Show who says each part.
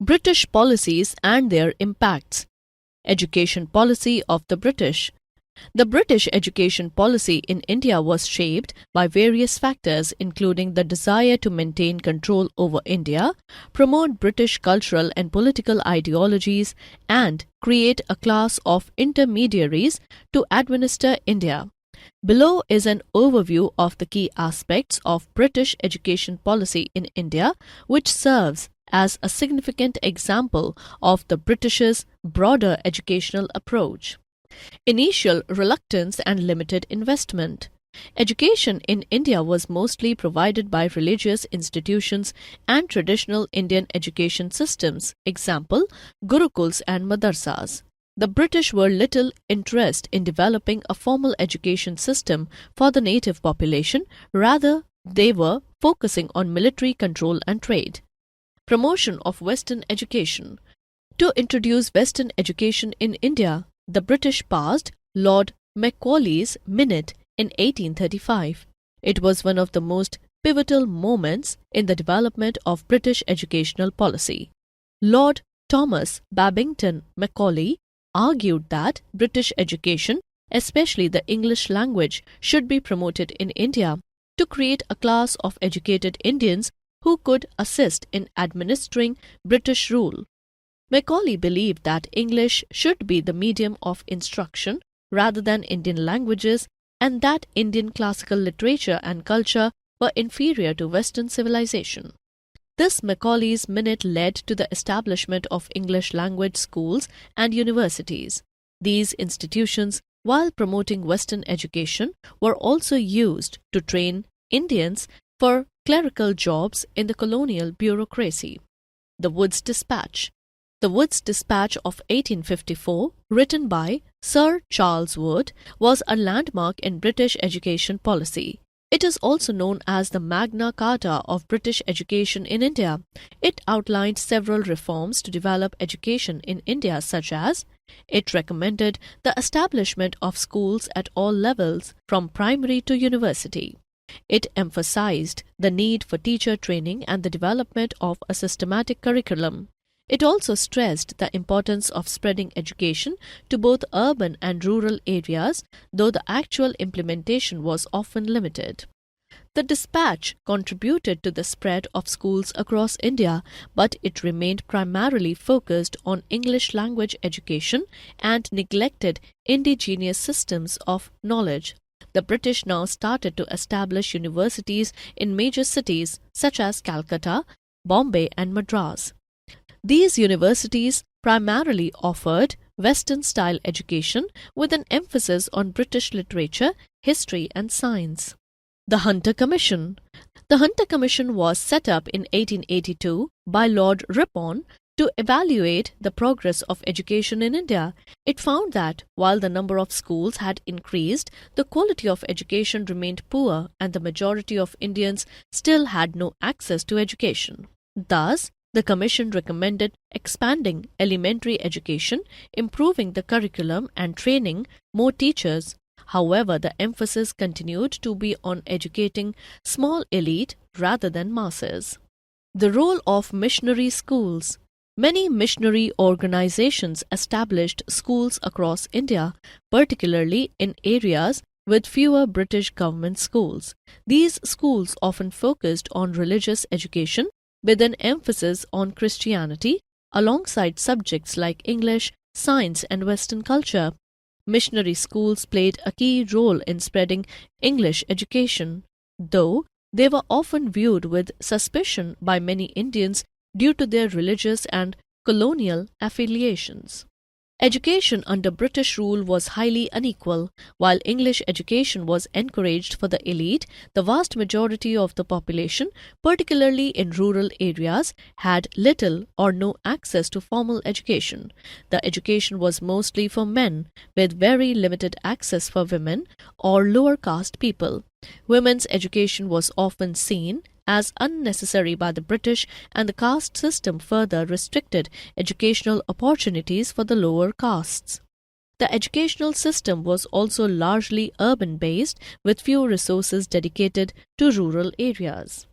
Speaker 1: British policies and their impacts. Education policy of the British. The British education policy in India was shaped by various factors, including the desire to maintain control over India, promote British cultural and political ideologies, and create a class of intermediaries to administer India. Below is an overview of the key aspects of British education policy in India, which serves as a significant example of the British's broader educational approach. Initial reluctance and limited investment. Education in India was mostly provided by religious institutions and traditional Indian education systems, example, gurukuls and madrasas. The British were little interested in developing a formal education system for the native population, rather they were focusing on military control and trade. Promotion of Western education. To introduce Western education in India, the British passed Lord Macaulay's Minute in 1835. It was one of the most pivotal moments in the development of British educational policy. Lord Thomas Babington Macaulay argued that British education, especially the English language, should be promoted in India to create a class of educated Indians who could assist in administering British rule. Macaulay believed that English should be the medium of instruction rather than Indian languages, and that Indian classical literature and culture were inferior to Western civilization. This Macaulay's Minute led to the establishment of English language schools and universities. These institutions, while promoting Western education, were also used to train Indians for clerical jobs in the colonial bureaucracy. The Wood's Dispatch. The Wood's Dispatch of 1854, written by Sir Charles Wood, was a landmark in British education policy. It is also known as the Magna Carta of British education in India. It outlined several reforms to develop education in India, such as it recommended the establishment of schools at all levels, from primary to university. It emphasized the need for teacher training and the development of a systematic curriculum. It also stressed the importance of spreading education to both urban and rural areas, though the actual implementation was often limited. The dispatch contributed to the spread of schools across India, but it remained primarily focused on English language education and neglected indigenous systems of knowledge. The British now started to establish universities in major cities such as Calcutta, Bombay, and Madras. These universities primarily offered Western-style education with an emphasis on British literature, history, and science. The Hunter Commission. The Hunter Commission was set up in 1882 by Lord Ripon to evaluate the progress of education in India. It found that while the number of schools had increased, the quality of education remained poor and the majority of Indians still had no access to education. Thus, the Commission recommended expanding elementary education, improving the curriculum, and training more teachers. However, the emphasis continued to be on educating small elite rather than masses. The role of missionary schools. Many missionary organizations established schools across India, particularly in areas with fewer British government schools. These schools often focused on religious education, with an emphasis on Christianity, alongside subjects like English, science, and Western culture. Missionary schools played a key role in spreading English education, though they were often viewed with suspicion by many Indians due to their religious and colonial affiliations. Education under British rule was highly unequal. While English education was encouraged for the elite, the vast majority of the population, particularly in rural areas, had little or no access to formal education. The education was mostly for men, with very limited access for women or lower caste people. Women's education was often seen as unnecessary by the British, and the caste system further restricted educational opportunities for the lower castes. The educational system was also largely urban-based, with few resources dedicated to rural areas.